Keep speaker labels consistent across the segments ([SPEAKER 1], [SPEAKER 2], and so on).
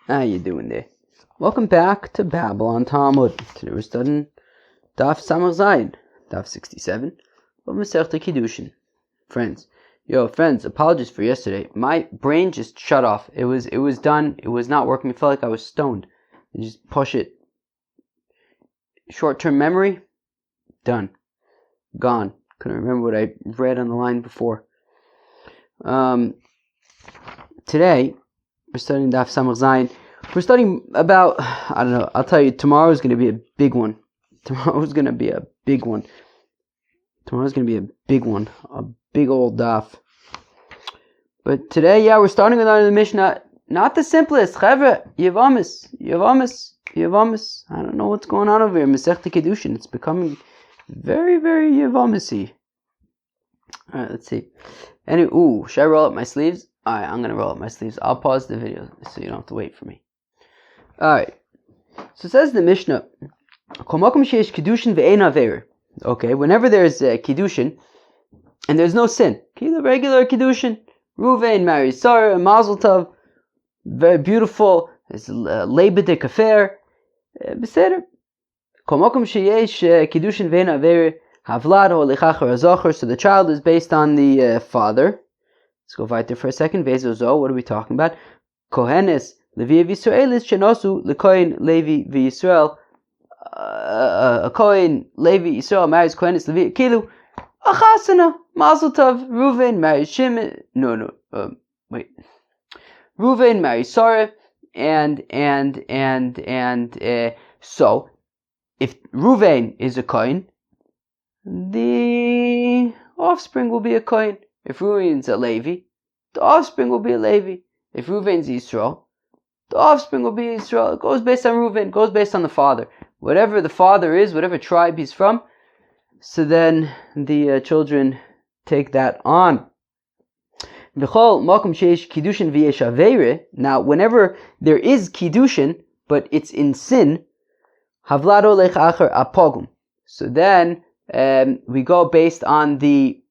[SPEAKER 1] How you doing there? Welcome back to Babylon Talmud. Today we're studying Daf Samach Zayin, Daf 67 of Masechta Kiddushin. Friends, apologies for yesterday. My brain just shut off. It was done. It was not working. It felt like I was stoned. You just push it. Short-term memory, done. Gone. Couldn't remember what I read on the line before. Today, we're studying Daf Samach Zayin. We're studying about, I'll tell you, tomorrow's going to be a big one. A big old daf. But today, we're starting with the Mishnah, not the simplest. Chevre, Yevamis. I don't know what's going on over here. Masechta Kiddushin. It's becoming very, very Yevamisy. Alright, let's see. Should I roll up my sleeves? Alright, I'm going to roll up my sleeves. I'll pause the video so you don't have to wait for me. Alright. So it says the Mishnah, okay, whenever there's Kiddushin, and there's no sin, the regular Kiddushin, Ruvain marries Sarah, Mazel Tov, very beautiful, it's a Leibedik affair, Beseder. Kiddushin ve'ena avera, Havlad o lechachar azocher, so the child is based on the father. Let's go right there for a second. Vezozo, what are we talking about? Kohenes, Levi v'Yisraelis, shenosu, lekohen, Levi v'Yisrael. A Kohen, Levi, Yisrael marries Kohenes, Levi, Kilu, Achasana, Mazel Tov, Ruvain marries Shimon, Ruvain marries Sarah, and so, if Ruvain is a Kohen, the offspring will be a Kohen. If Ruvain's a Levi, the offspring will be a Levi. If Ruvain's Yisrael, the offspring will be Yisrael. It goes based on Ruvain, it goes based on the father. Whatever the father is, whatever tribe he's from, so then the children take that on. Now, whenever there is Kiddushin, but it's in sin, so then we go based on the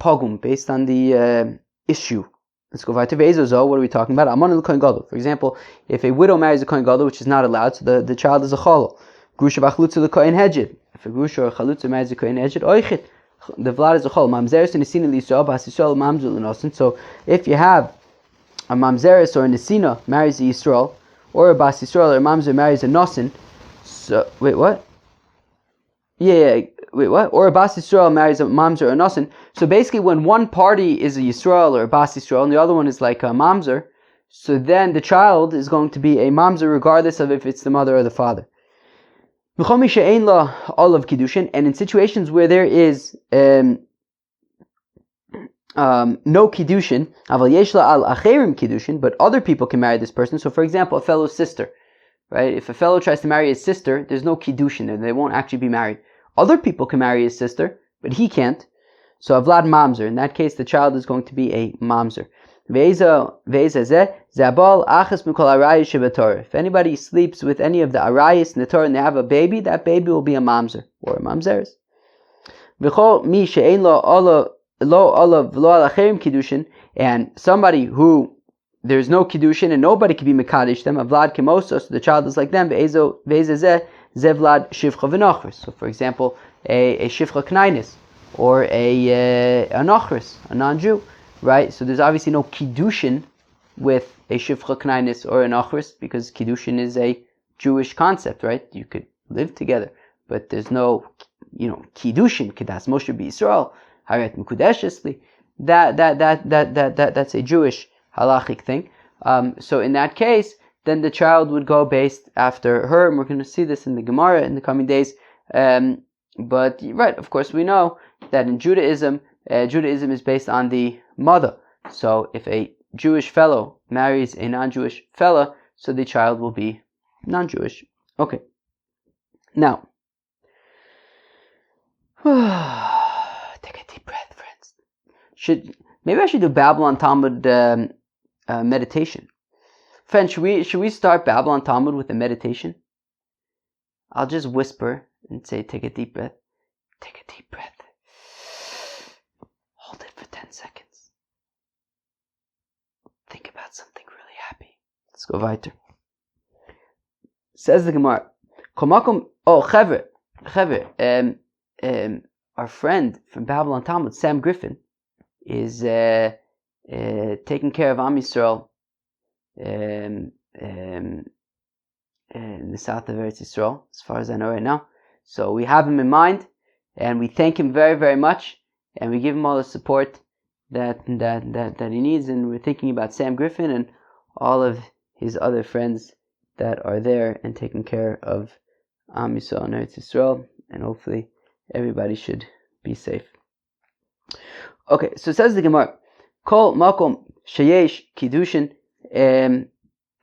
[SPEAKER 1] pogum, based on the issue. Let's go right to Vezozo. What are we talking about? Amon el Kohen Gadol. For example, if a widow marries a Kohen Gadol, which is not allowed, so the child is a chalal. Grusha v'chalutza the Kohen Hejed. If a grusha or a chalutza marries a Kohen Hejed, oichit. The vlad is a chol. Mamzeres and nesina l'Yisrael, b'as Yisrael mamzer l'nosin. So if you have a mamzeres or a nesina marries a Yisrael, or a bas Yisrael or a mamzer marries a nosin, so wait, what? Or a bas Yisrael marries a mamzer or a nosin. So basically, when one party is a Yisrael or a bas Yisrael, and the other one is like a mamzer, so then the child is going to be a mamzer regardless of if it's the mother or the father. And in situations where there is no kiddushin, but other people can marry this person. So, for example, a fellow sister, right? If a fellow tries to marry his sister, there's no kiddushin there; they won't actually be married. Other people can marry his sister, but he can't. So, avlad mamzer. In that case, the child is going to be a mamzer. If anybody sleeps with any of the arayis in the Torah and they have a baby, that baby will be a mamzer or a mamzeres. And somebody who there's no kiddushin and nobody can be mekadesh them, avlad kemosos, so the child is like them. Zevlad shivcha v'nochris. So, for example, a shivcha knainis or a nochris, a non-Jew. Right, so there's obviously no kiddushin with a shivcha knainis or an achris because kiddushin is a Jewish concept, right? You could live together, but there's no, kiddushin. Kedas Moshe b'Yisrael, haret mekudeshesli. That's a Jewish halachic thing. So in that case, then the child would go based after her, and we're going to see this in the Gemara in the coming days. But right, of course, we know that in Judaism is based on the mother. So if a Jewish fellow marries a non-Jewish fella, so the child will be non-Jewish. Okay. Now, take a deep breath, friends. Maybe I should do Babylon Talmud meditation. Friends, should we start Babylon Talmud with a meditation? I'll just whisper and say, take a deep breath. Take a deep breath. Hold it for 10 seconds. Think about something really happy. Let's go weiter. Says the Gemara. Chevre, our friend from Babylon Talmud, Sam Griffin, is taking care of Am Yisrael in the south of Eretz Yisrael, as far as I know right now. So we have him in mind, and we thank him very, very much, and we give him all the support that he needs. And we're thinking about Sam Griffin and all of his other friends that are there and taking care of Am Yisrael and Eretz Yisrael, and hopefully everybody should be safe. Okay, so it says the Gemara, Kol Makom Sheyesh Kiddushin.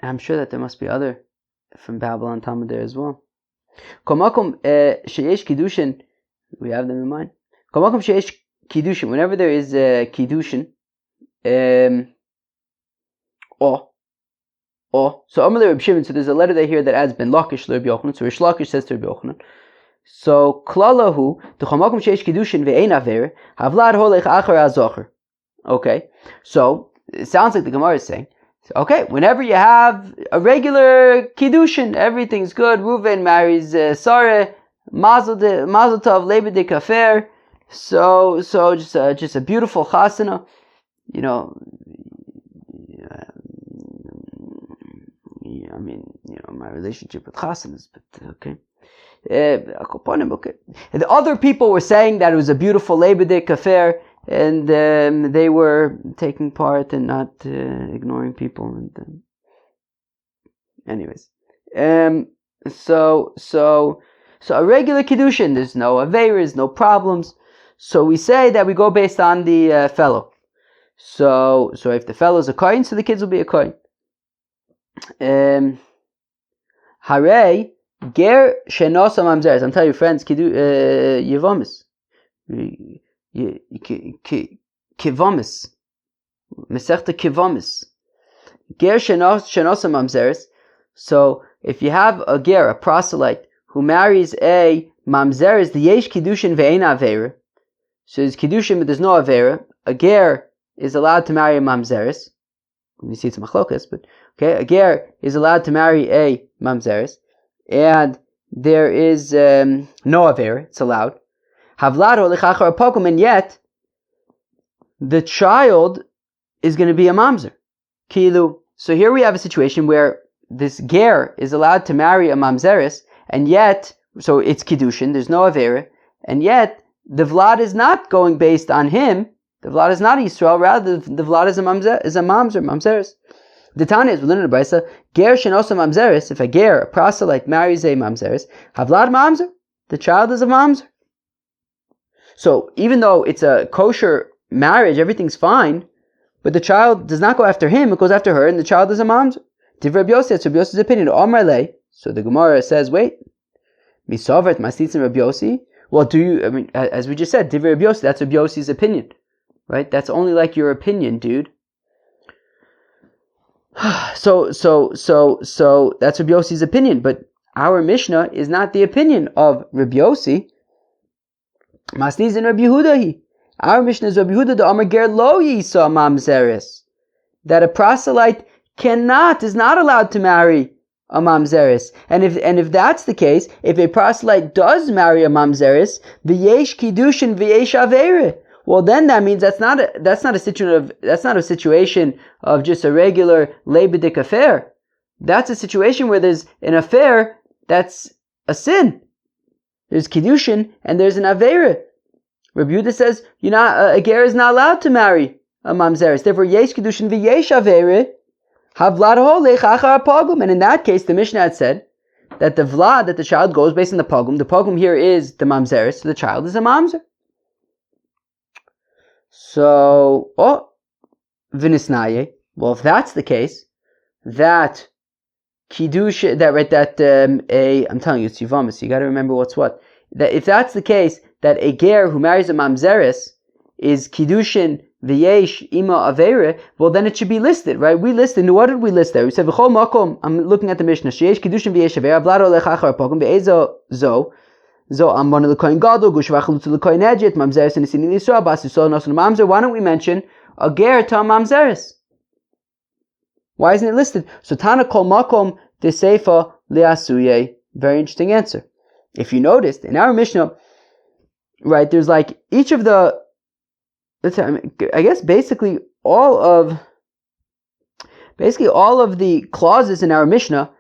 [SPEAKER 1] I'm sure that there must be other from Babylon Talmud there as well. Kol Makom Sheyesh Kiddushin. We have them in mind. Kol Makom Sheyesh Kiddushin. Whenever there is Kiddushin, so Amar Reb Shimon. So there's a letter there here that adds Ben Lakish Reb Yochanan. So Rish Lakish says to Reb Yochanan. So Klalahu the Chamakum Sheish Kiddushin ve'ein aver havlad holech achar azocher. Okay, so it sounds like the Gemara is saying, okay, whenever you have a regular Kiddushin, everything's good. Reuven marries Sarah, Mazel Tov, Leibed de Kafer. So just a beautiful chasana, you know. I mean, you know, my relationship with chasanas, but okay. Okay. And the other people were saying that it was a beautiful Leibedek affair, and they were taking part and not ignoring people. And anyways, so a regular Kiddushin, there's no aveiras, no problems. So we say that we go based on the fellow. So if the fellow's a kohen, so the kids will be a kohen. Hare ger shenos mamzeres. I'm telling you, friends, Yevomis, Kivomis, Mesechta Kivomis, ger shenos mamzeres. So if you have a ger, a proselyte, who marries a mamzeres, the yesh kiddushin ve'ein avera. So there's kiddushin, but there's no avera. A ger is allowed to marry a mamzeres. You see it's machlokas, but okay, a ger is allowed to marry a mamzeres, and there is no avera, it's allowed. Havlado lechachar apogum, and yet the child is going to be a mamzer. Kilu. So here we have a situation where this ger is allowed to marry a mamzeres, and yet, so it's kiddushin, there's no avera, and yet the vlad is not going based on him. The vlad is not Yisrael, rather the vlad is a mamzeres. The Tanya is within the Brisa, ger shenosa mamzeres. If a ger, a proselyte, marries a mamzeres, havlad mamzer, the child is a mamzer. So even though it's a kosher marriage, everything's fine, but the child does not go after him; it goes after her, and the child is a mamzer. Divrei Reb Yossi, that's Reb Yossi's opinion. Omar lei. So the Gemara says, wait, misavert masnitzin Reb Yossi. Well, do you? I mean, as we just said, Divrei Reb Yossi, that's Reb Yossi's opinion. Right? That's only like your opinion, dude. So that's Rabbi Yossi's opinion, but our Mishnah is not the opinion of Rabbi Yossi. Masniz in Rabbi Yehuda. Our Mishnah is Rabbi Yehuda the Amar Ger Lo Yisa Mamzeres, that a proselyte is not allowed to marry a mamzeres. And if that's the case, if a proselyte does marry a mamzeres, v'yesh kiddushin v'yesh avere. Well, then that means that's not a situation of just a regular leibedik affair. That's a situation where there's an affair that's a sin. There's kiddushin and there's an avera. Rabbi Yehuda says a ger is not allowed to marry a mamzeres. Therefore, yesh kiddushin v'yesh avera havlad holech achar pogum. And in that case, the Mishnah had said that the vlad, that the child goes based on the pogum. The pogum here is the mamzeres, so the child is a mamzer. So, v'nisnaye. Well, if that's the case, that kiddush, I'm telling you, it's Yivamis. You got to remember what's what. That if that's the case, that a ger who marries a mamzeres is kiddushin v'yesh ima avere, well, then it should be listed, right? We listed. What did we list there? We said v'chol makom. I'm looking at the Mishnah. Sheyesh kiddushin v'yesh avere. Avlado lechachar pogum v'ezo zo. Why don't we mention a ger to a mamzeres? Why isn't it listed? So Tana kol makom de seifa le'asuye. Very interesting answer. If you noticed, in our Mishnah, right, there's like each of the, I guess basically all of the clauses in our Mishnah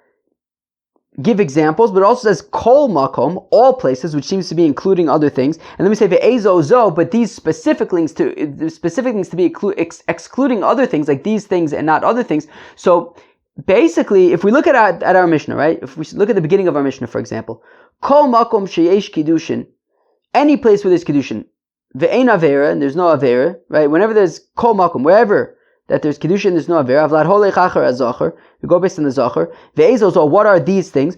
[SPEAKER 1] give examples, but it also says kol makom, all places, which seems to be including other things. And then we say ve'ezo zo, but these specific things to be excluding other things, like these things and not other things. So basically, if we look at our Mishnah, right? If we look at the beginning of our Mishnah, for example, kol makom sheyesh kiddushin, any place where there's kiddushin, ve'ein avera, and there's no avera, right? Whenever there's kol makom, wherever that there's Kiddushin, there's no Avera. Avlad holech achar azacher. We go based on the Zacher. Ve'ezos, or what are these things?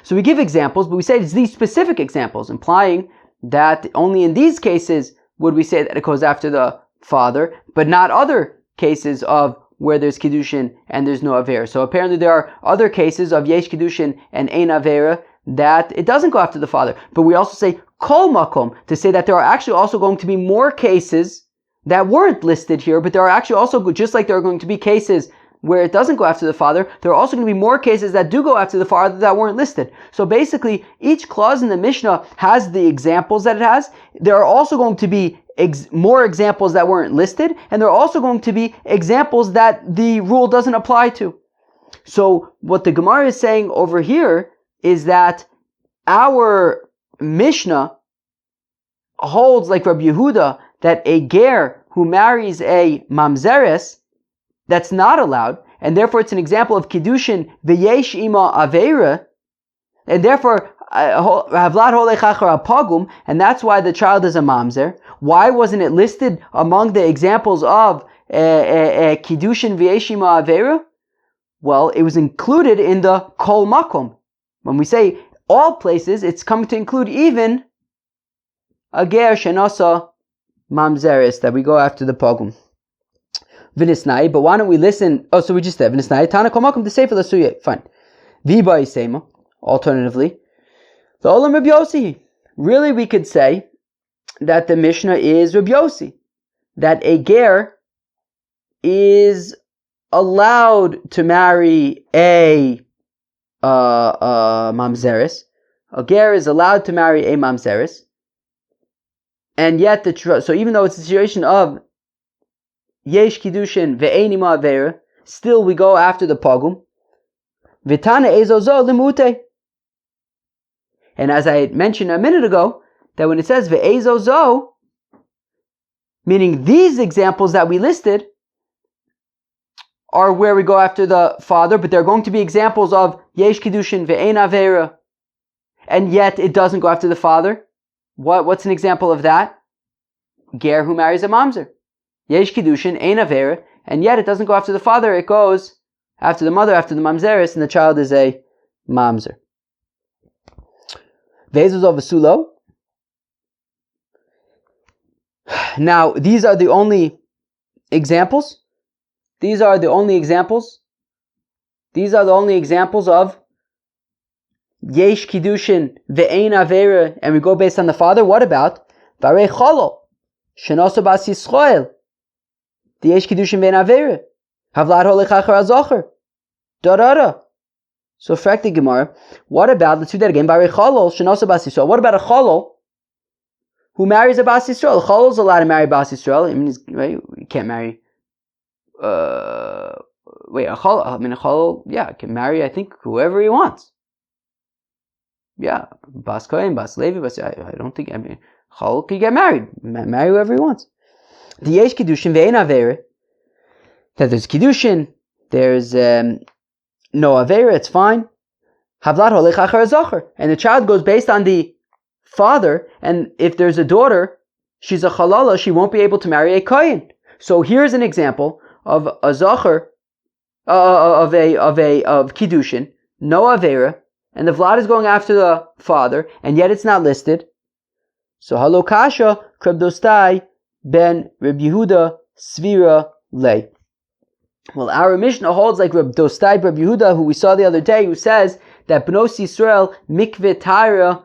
[SPEAKER 1] So we give examples, but we say it's these specific examples, implying that only in these cases would we say that it goes after the father, but not other cases of where there's Kiddushin and there's no Avera. So apparently there are other cases of Yesh Kiddushin and Ein Avera that it doesn't go after the father. But we also say Kol Makom, to say that there are actually also going to be more cases that weren't listed here, but there are actually also, just like there are going to be cases where it doesn't go after the father, there are also going to be more cases that do go after the father that weren't listed. So basically, each clause in the Mishnah has the examples that it has. There are also going to be more examples that weren't listed, and there are also going to be examples that the rule doesn't apply to. So what the Gemara is saying over here is that our Mishnah holds, like Rabbi Yehuda, that a ger who marries a mamzeres, that's not allowed, and therefore it's an example of kiddushin v'yesh ima avera, and therefore havlad holech achar apagum, and that's why the child is a mamzer. Why wasn't it listed among the examples of kiddushin v'yesh ima avera? Well, it was included in the kol makom. When we say all places, it's coming to include even a ger shenasa mamzeres, that we go after the pogum. V'nisnai, but why don't we listen? Oh, so we just said v'nisnai tana kol makom the sefer l'suye. Fine. V'ba yisema. Alternatively, the olam Rabbi Yossi. Really, we could say that the Mishnah is Rabbi Yossi, that a ger is allowed to marry a mamzeres. A ger is allowed to marry a mamzeres. And yet, so even though it's a situation of yesh kiddushin ve'ein ima avera, still we go after the pogum. V'tana ezozo limute. And as I mentioned a minute ago, that when it says ve'ezozo, meaning these examples that we listed are where we go after the father, but they're going to be examples of yesh kiddushin ve'ein avera, and yet it doesn't go after the father. What's an example of that? Ger who marries a mamzer. Yesh kiddushin, ein avera, and yet it doesn't go after the father, it goes after the mother, after the mamzeres, and the child is a mamzer. Vezos of Vasulo. Now, these are the only examples. These are the only examples of Yesh Kiddushin ve'ein avera, and we go based on the father. What about Varei Cholol Shenoso Bas Yisrael, the Yesh Kiddushin ve'ein avera, Havlad holech achar azocher, da. So, fact the Gemara. What about, let's do that again. Varei Cholol Shenoso Bas Yisrael. What about a Cholol who marries a Bas Yisrael? A Cholol is allowed to marry Bas Yisrael. I mean, right? You can't marry. A Cholol, yeah, can marry, I think, whoever he wants. Yeah, Bas Kohen, Bas Levi, I don't think, Cholol could get married. Marry whoever he wants. The Yesh Kiddushin ve'ein avera, that there's Kiddushin, there's no avera, it's fine. Havlad holech achar azocher, and the child goes based on the father, and if there's a daughter, she's a chalala, she won't be able to marry a kohen. So here's an example of a zocher, of Kiddushin, no avera, and the Vlad is going after the father, and yet it's not listed. So halo kasha krebdostai ben Reb Yehuda svira lei. Well, our Mishnah holds like Reb Dostai Reb Yehuda, who we saw the other day, who says that Bnos Yisrael mikveh taira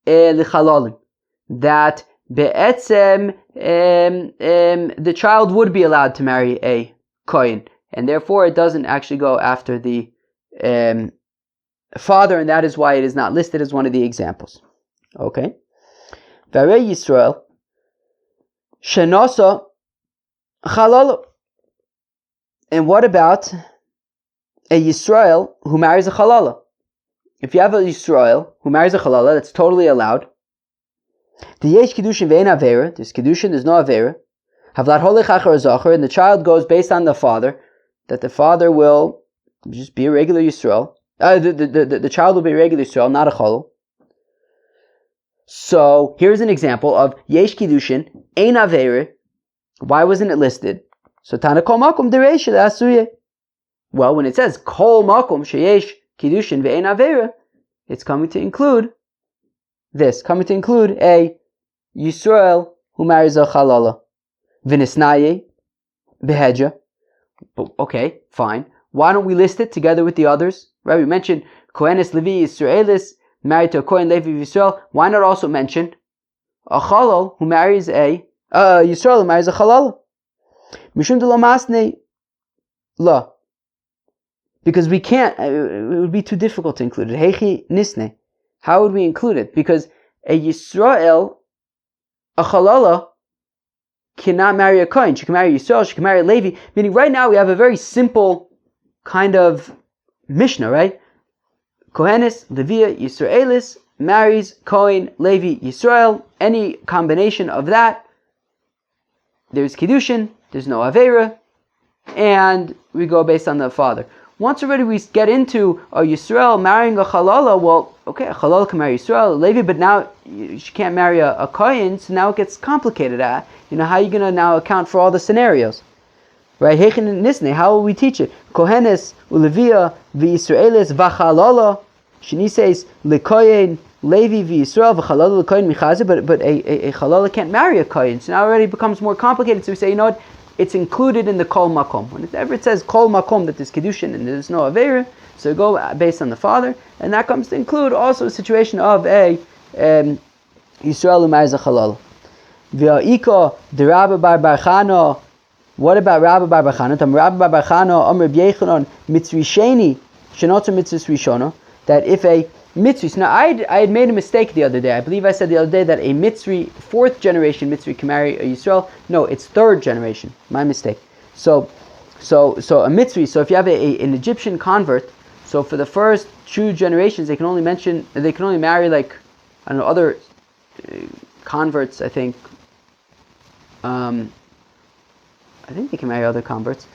[SPEAKER 1] l'chalalim, that be'etzem the child would be allowed to marry a kohen, and therefore it doesn't actually go after the father, and that is why it is not listed as one of the examples. Okay. Varei Yisrael Shenasa Chalala. And what about a Yisrael who marries a Chalala? If you have a Yisrael who marries a Chalala, that's totally allowed. The Yesh Kiddushin ve'en Avera, there's Kiddushin, there's no Avera. Havlat Holech Achar Zachar, and the child goes based on the father, that the father will just be a regular Yisrael. The child will be a regular Yisrael, not a Chalal. So here's an example of Yesh Kiddushin, Ein Avera. Why wasn't it listed? So Tana Kol Makom Dereisha Asuye. Well, when it says Kol Makom Sheyesh Kiddushin ve'en Avera, it's coming to include this, coming to include a Yisrael who marries a Chalala. V'nisnaye Behedja. Okay, fine. Why don't we list it together with the others? Right, we mentioned Kohenes Levi Yisraelis married to a Kohen Levi Yisrael. Why not also mention a Chalal who marries a Yisrael who marries a Chalala? Mishum de lo masne la. Because we can't, it would be too difficult to include it. Heichi nisne. How would we include it? Because a Yisrael, a Chalala, cannot marry a Kohen. She can marry Yisrael, she can marry Levi. Meaning right now we have a very simple kind of Mishnah, right? Kohenes, Levi, Yisraelis, marries Kohen, Levi, Yisrael. Any combination of that, there's Kiddushin, there's no Avera, and we go based on the father. Once already we get into a Yisrael marrying a Chalala, well, okay, a Chalala can marry Yisrael, a Levi, but now she can't marry a Kohen, so now it gets complicated. How are you going to now account for all the scenarios? Right? How will we teach it? Kohenes, Ulevia, V'Yisraelis, V'Chalala, Shini says, L'Kohen, Levi, V'Yisrael, V'Chalala, L'Kohen, Michazir, but a Chalala can't marry a Kohen, so now it already becomes more complicated, so we say, you know what? It's included in the Kol Makom. Whenever it says Kol Makom, that there's Kiddushin and there's no Avera, so we go based on the father, and that comes to include also a situation of a Yisrael who marries a Chalal. V'Ika the Rabbi Bar Chana. What about Rabbi Bar Chana? Rabbi Bar Chana, Amr B'Yechanan, Mitzri Sheni, Shenotza Mitzvah Rishona, that if a Mitzri, so now I had made a mistake the other day. I believe I said the other day that a Mitzri, 4th generation Mitzri can marry a Yisrael. No, it's 3rd generation. My mistake. So a Mitzri, so if you have an Egyptian convert, so for the first 2 generations, they can only marry other converts, I think. I think they can marry other converts.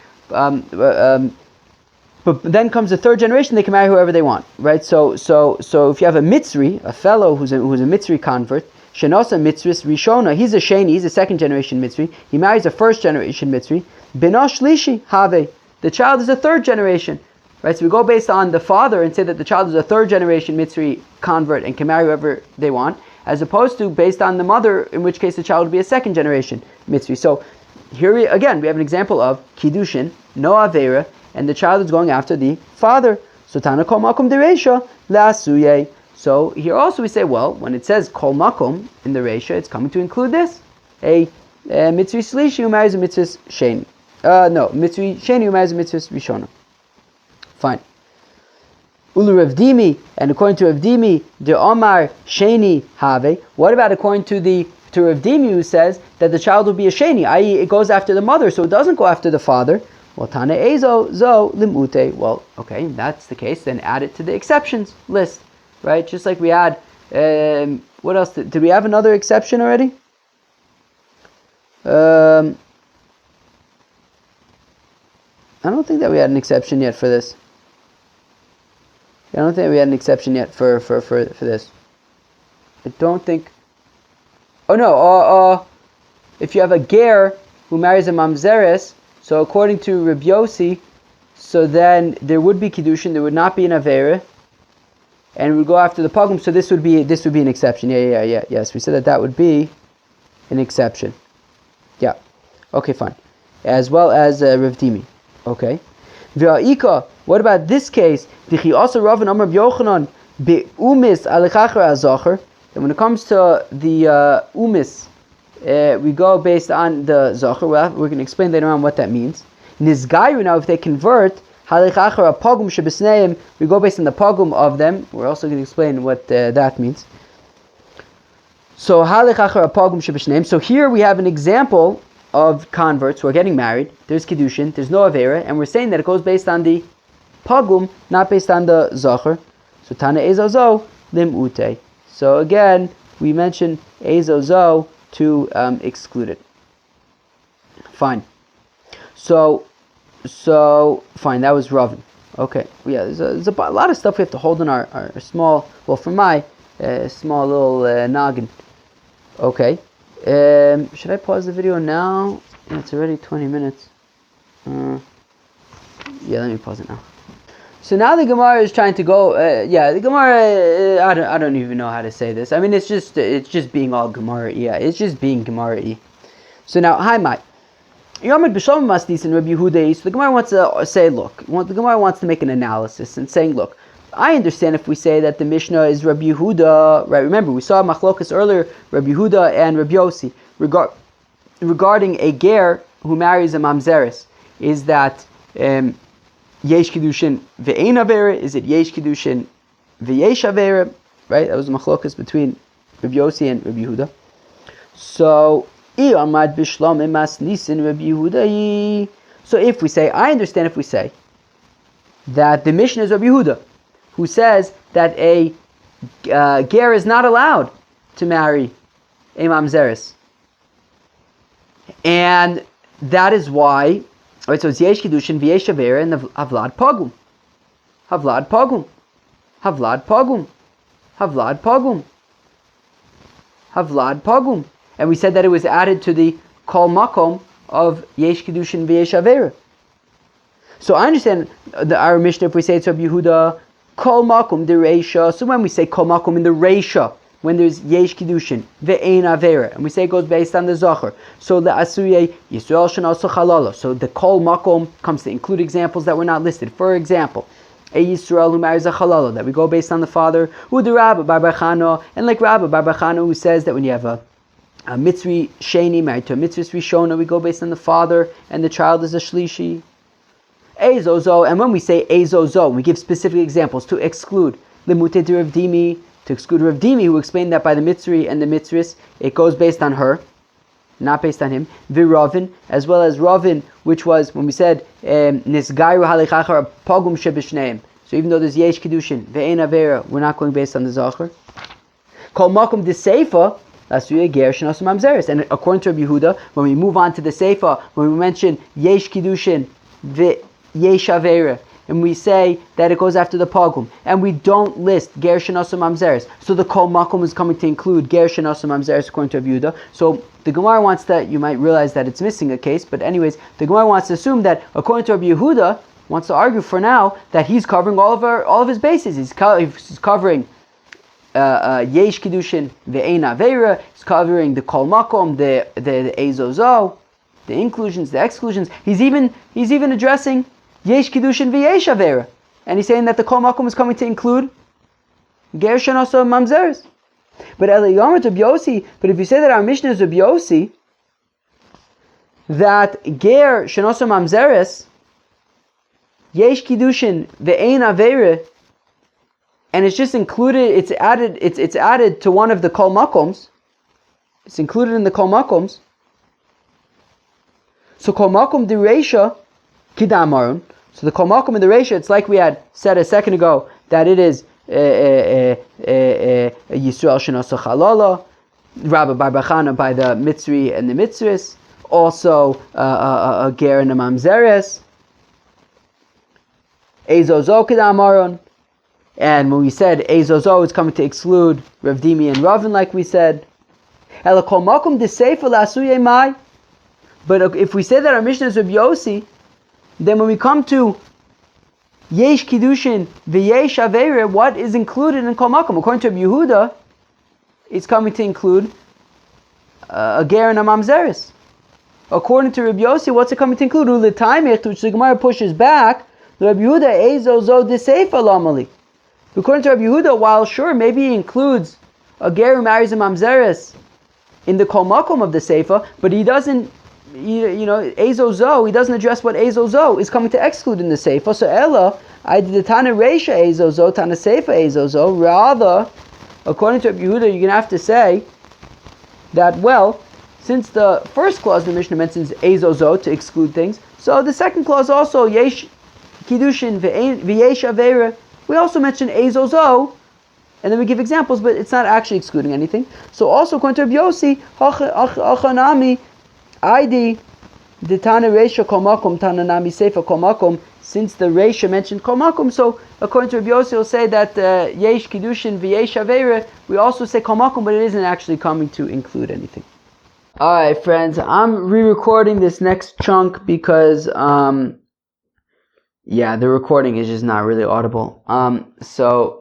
[SPEAKER 1] But then comes the 3rd generation, they can marry whoever they want, right? So if you have a Mitzri, a fellow who's a Mitzri convert, Shenosa Mitzris Rishona, he's a Sheni, he's a 2nd generation Mitzri, he marries a 1st generation Mitzri, Binosh Lishi Have, the child is a 3rd generation, right? So we go based on the father and say that the child is a 3rd generation Mitzri convert and can marry whoever they want, as opposed to based on the mother, in which case the child would be a 2nd generation Mitzri. So here we have an example of Kiddushin, no Avera, and the child is going after the father. So Tana Kol Makom Dereisha La'asuye. So here also we say, well, when it says Kol Makom in the Reisha, it's coming to include this. A Mitzri Shlishi who marries a Mitzri Sheni. Mitzri Sheni who marries a Mitzri Rishona. Fine. Ulu Rav Dimi, and according to Rav Dimi, the Omar Sheni Have. What about according to Rav Dimi, who says that the child will be a Sheni, i.e. it goes after the mother, so it doesn't go after the father? Well, Tana Ezo, Zo, Limute. Well, okay, that's the case, then add it to the exceptions list, right? Just like we had, what else? Did we have another exception already? I don't think that we had an exception yet for this. I don't think we had an exception yet for this. I don't think. Oh no, if you have a ger who marries a mamzeres, so according to Rabbi Yossi, so then there would be Kiddushin, there would not be an Avera, and we would go after the Pogum, so this would be an exception. Yes, we said that would be an exception. Yeah, okay, fine. As well as Rav Dimi. Okay. V'ha'ika, what about this case? V'chi also Rav and Amar B'Yochanan be'umis alechachar azacher. And when it comes to the umis, we go based on the zacher. Well, we're going to explain later on what that means. Nizgairu, now if they convert, Halich achar pogum shebesneim. We go based on the pogum of them. We're also going to explain what that means. So halich achar pogum shebesneim. So here we have an example of converts who are getting married. There's Kiddushin, there's no Avera, and we're saying that it goes based on the pogum, not based on the Zachar. So Tana Ezozo, Lim Ute. So again, we mentioned Ezozo to exclude it. Fine. So fine, that was Ravin. Okay, yeah, there's a lot of stuff we have to hold in our small, well, for my small little noggin. Okay. Should I pause the video now? It's already 20 minutes. Yeah, let me pause it now. So now the Gemara is trying to go. The Gemara. I don't even know how to say this. I mean, it's just being all Gemara. Yeah, it's just being Gemara. So now, hi, Mike. Yomid b'Shalom Masnis and Rabbi Yehuda. So the Gemara wants to say, look. The Gemara wants to make an analysis and saying, look. I understand if we say that the Mishnah is Rabbi Yehuda, right? Remember, we saw Machlokas earlier, Rabbi Yehuda and Rabbi Yossi, regarding a ger who marries a mamzeres. Is that Yesh Kiddushin ve'ein avera? Is it Yesh Kiddushin ve'yesh avera? Right? That was Machlokas between Rabbi Yossi and Rabbi Yehuda. So, Amad b'shlam emas nisin Rabbi Yehuda. So if we say, I understand if we say that the Mishnah is Rabbi Yehuda, who says that a ger is not allowed to marry a mamzeres. And that is why, right, so it's Yesh Kiddushin, V'yesh Avera, and Havlad Pogum. Havlad Pogum. Havlad Pogum. Havlad Pogum. Havlad Pogum. And we said that it was added to the Kol Makom of Yesh Kiddushin, V'yesh Avera. So I understand our Mishnah, if we say it's Rabbi Yehuda, Kol Makom the Reisha. So when we say Kol Makom in the Reisha, when there's Yesh Kiddushin, Ve'ein Avera, and we say it goes based on the Zachar. So the Asuye Yisrael Shana Chalala. So the Kol Makom comes to include examples that were not listed. For example, a Yisrael who marries a Chalala, that we go based on the father, who the Rabbi Bar Bar Chana, and like Rabbi Bar Bar Chana who says that when you have a Mitzri Sheni married to a Mitzri Rishona, we go based on the father, and the child is a Shlishi. Ezozo, and when we say Ezozo, we give specific examples to exclude Limute de Rav Dimi, to exclude Rav Dimi, who explained that by the Mitzri and the Mitzris, it goes based on her, not based on him. Viravin, as well as Ravin, which was when we said Nisgairu Halichachar Pogum Shebishneim. So even though there's Yesh Kiddushin, Ve'ein Avera, we're not going based on the Zachar. Kol Makom de Seifa, Lasuye Ger Shenos Mamzeres. And according to Rabbi Yehuda, when we move on to the Seifa, when we mention Yesh Kiddushin, Yesh Avera, and we say that it goes after the Pogum, and we don't list Ger Shenos Mamzeres, so the Kol Makom is coming to include Ger Shenos Mamzeres according to Rabbi Yehuda. So the Gemara wants that, you might realize that it's missing a case, but anyways, the Gemara wants to assume that according to Rabbi Yehuda, wants to argue for now that he's covering all of his bases. He's covering Yesh Kiddushin Ve'ein Avera. He's covering the Kol Makom, the Ezozo, the inclusions, the exclusions. He's even addressing Yesh Kiddushin V'yesh Avera, and he's saying that the Kol Makom is coming to include Ger Shenoso Mamzeres. But Eliyahu Rabbi Yossi. But if you say that our Mishnah is Rabbi Yossi, that Ger Shenoso Mamzeres, Yesh Kiddushin Ve'ein Avera, and it's just included. It's added to one of the Kol Makoms. It's included in the Kol Makoms. So Kol Makom D'Reisha Kidamaron. So the Kol Makom in the Reisha, it's like we had said a second ago that it is Yisrael Shenos Chalala, Rabbi Bar Bar Chana by the Mitzri and the Mitzris, also a Ger and a Mamzeres, Ezozo Kidamaron. And when we said Ezozo, it's coming to exclude Rav Dimi and Ravin, like we said. Ela Kol Makom D'Seifa La'asuye Mai. But if we say that our Mishnah is Rabbi Yossi, then when we come to Yesh Kiddushin V'yesh Avera, what is included in Kol Makom? According to Rabbi Yehuda, it's coming to include a Ger and a Mamzeres. According to Rabbi Yossi, what's it coming to include? U'l'taimich, which the Gemara pushes back, Rabbi Yehuda Ezozo D'Seifa Lamali. According to Rabbi Yehuda, while sure, maybe he includes a ger who marries a mamzeres in the kol makom of the seifa, but he doesn't Ezozo, he doesn't address what Ezozo is coming to exclude in the Seifa. So Ella, I did the Tana Reisha Ezozo, Tana Seifa Ezozo. Rather, according to Rabbi Yehuda, you're going to have to say that, well, since the first clause in the Mishnah mentions Ezozo to exclude things, so the second clause also, Yesh Kiddushin V'yesh Avera, we also mention Ezozo, and then we give examples, but it's not actually excluding anything. So also according to Rabbi Yossi, Hachanami, Aidi, the Tana Reisha Komakum, Tana Nami Seifa Komakum, since the Reisha mentioned Komakum, so according to Rabbi Yossi, he'll say that Yesh Kiddushin V'yesh Avera, we also say Komakum, but it isn't actually coming to include anything. Alright friends, I'm re-recording this next chunk because, the recording is just not really audible. So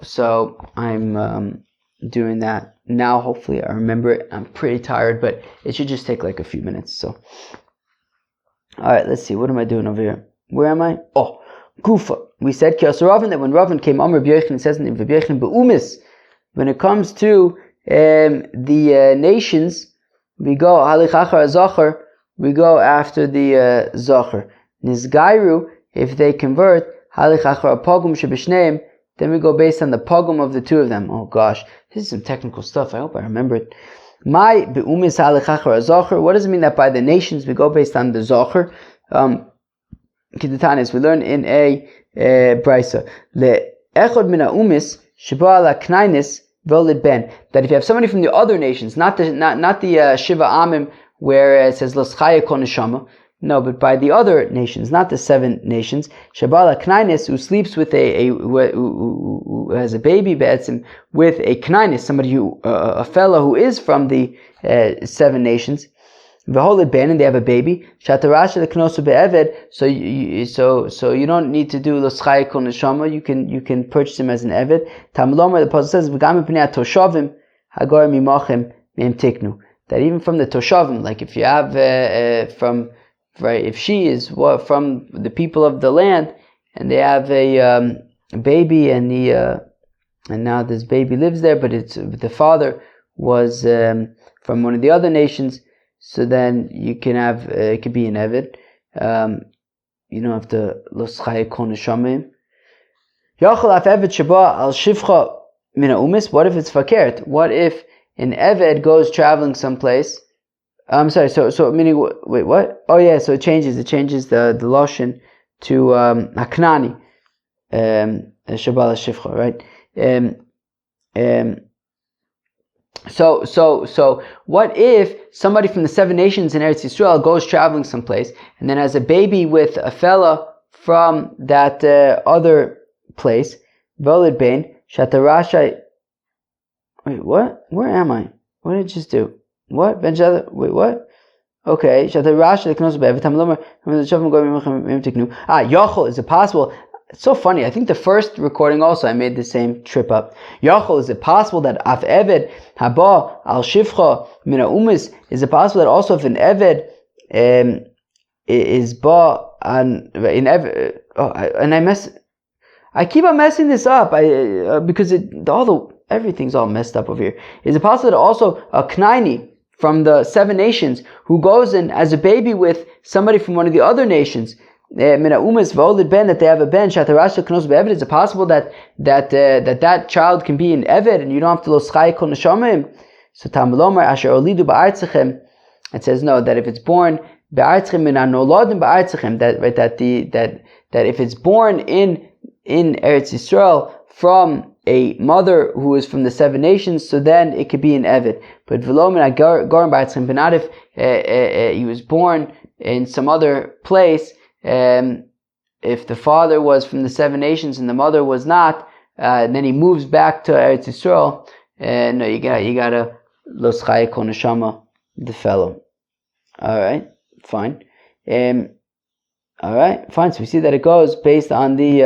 [SPEAKER 1] I'm doing that now. Hopefully I remember it. I'm pretty tired, but it should just take like a few minutes. So, alright, let's see. What am I doing over here? Where am I? Oh, Gufa. We said Kiasa Ravin, that when Ravin came on Rabbi Yechon, it says in Rabbi Yechon Be'umis, when it comes to the nations, we go Halich Achar Zachar, we go after the Zachar. Nizgairu, if they convert, Halich Achar Pogum Shebishneim, then we go based on the Pogum of the two of them. Oh gosh, this is some technical stuff. I hope I remember it. My Be'umis Halich Achar Zachar, what does it mean that by the nations we go based on the Zachar? Kiddutanis, we learn in a Brisa. Le Echod Mina Umis, Sheba Ala Knainis, Volid Ben, that if you have somebody from the other nations, not the Shiva Amim where it says L'schaya Kol Neshama, no, but by the other nations, not the 7 nations, Shabala Knainis, who sleeps with who has a baby, with a Knainis, somebody a fellow who is from the 7 nations, V'holid Ben, and they have a baby. Shatarasha leknosu be'eved. So you don't need to do l'schaya kol neshama. You can purchase him as an eved. Tamlomar, the pasuk says v'gam mipnei toshavim hagor mimachem me'em tiknu. That even from the toshavim, like if you have if she is from the people of the land, and they have a baby, and now this baby lives there, but the father was from one of the other nations. So then you can have, it could be an Eved. You don't have to, L'schaya kol neshamim. Yachol af Eved sheba al shivcha mina umis. What if it's fakert? What if an Eved goes traveling someplace? I'm sorry, so meaning, wait, what? Oh yeah, so it changes the Lashon to, Haknani. Sheba al shivcha, right? So what if somebody from the 7 nations in Eretz Yisrael goes traveling someplace and then has a baby with a fella from that other place? Volid Bain, Shatarasha. Wait, what? Where am I? What did I just do? What? Wait, what? Okay, Shatarasha leknos be'evet hamlomer hamlomer goyim tiknu. Yochel, is it possible? It's so funny. I think the first recording also I made the same trip up. Yachol, is it possible that af eved haba al shivcha mina umis? Is it possible that also if an eved is ba in eved? I keep on messing this up. Because everything's all messed up over here. Is it possible that also a knaini from the 7 nations who goes in as a baby with somebody from one of the other nations? That they have a ben, is it possible that child can be an eved and you don't have to l'schaya kol neshamim? So Tamalomer asher olidu ba'artzechem, it says no, that if it's born ba'artzechem min anoladim ba'artzechem, that if it's born in Eretz Yisrael from a mother who is from the 7 nations, so then it could be an eved. But v'lomin agorim ba'artzechem, but not if he was born in some other place. If the father was from the 7 nations and the mother was not, and then he moves back to Eretz Yisrael, no, you gotta l'schaya kol neshama the fellow. Alright, fine. Alright, fine. So we see that it goes based on the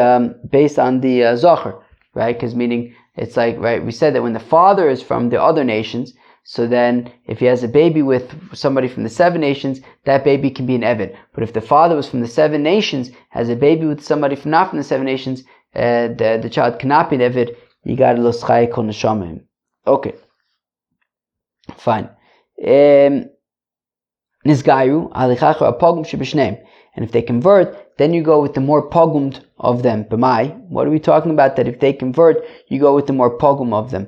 [SPEAKER 1] Zachar, right? Because meaning, it's like, right, we said that when the father is from the other nations, so then if he has a baby with somebody from the 7 nations, that baby can be an Eved. But if the father was from the 7 nations, has a baby with somebody not from the 7 nations, the child cannot be an Eved. You got to l'schaya kol neshamim. Okay. Fine. Nizgairu, Alichacher Apogum Shibishneim. And if they convert, then you go with the more pogumd of them. B'mai, what are we talking about? That if they convert, you go with the more pogum of them.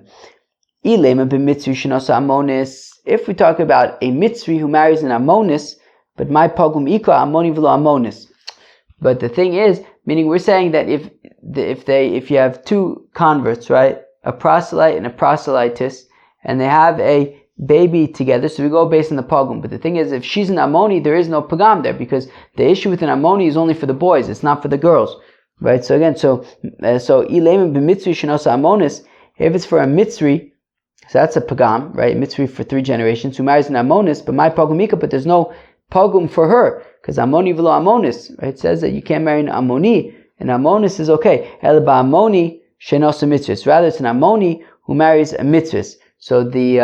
[SPEAKER 1] Ilema b'mitzri shenosa amonis. If we talk about a mitzri who marries an amonis, but my pogum ika amoni v'lo amonis. But the thing is, meaning we're saying that if you have two converts, right, a proselyte and a proselytess, and they have a baby together, so we go based on the pogum. But the thing is, if she's an ammoni, there is no pagam there, because the issue with an ammoni is only for the boys, it's not for the girls, right? So again, so ileim b'mitzri shenosa amonis, if it's for a mitzri, so that's a pagam, right? Mitzri for 3 generations who marries an amonis, but my pagumika, but there's no pogum for her, because ammoni v'lo amonis, right? It says that you can't marry an ammoni, and amonis is okay. El ba'ammoni shenosa mitzvahs. Rather, it's an ammoni who marries a mitzvahs. So the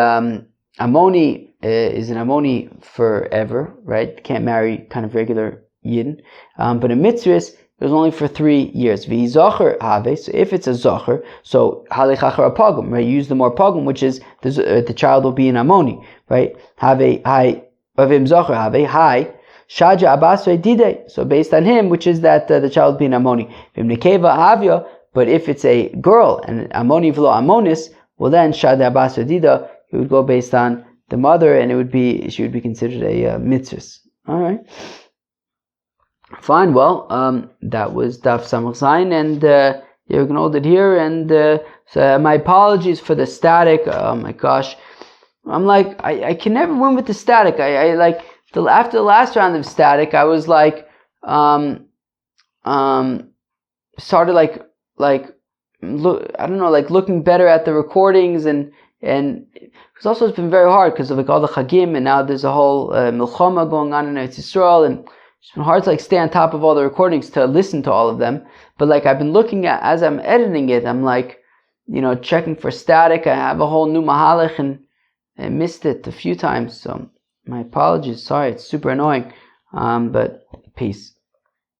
[SPEAKER 1] ammoni is an ammoni forever, right? Can't marry kind of regular yidden. But a mitzvahs is only for 3 years. V'yizacher have. So if it's a zacher, so halichacher a pogum, right? You use the more pogum, which is the child will be an ammoni, right? Have hai avim zacher have hai. Shaja Abbasre Dide. So based on him, which is that the child being Ammoni. But if it's a girl and Ammoni v'lo Ammonis, well then Shaja Abbasre Dida, it would go based on the mother, and she would be considered a mitzvah. All right. Fine. Well, that was Daf Samach Zayin, and you can hold it here. And so my apologies for the static. Oh my gosh, I'm like I can never win with the static. I like. After the last round of static, I was like, started looking better at the recordings, and because also it's been very hard because of like all the chagim, and now there's a whole milchama going on in Eretz Yisrael, and it's been hard to like stay on top of all the recordings to listen to all of them. But like I've been looking at, as I'm editing it, I'm like, checking for static. I have a whole new mahalach, and I missed it a few times, so. My apologies. Sorry, it's super annoying. But peace.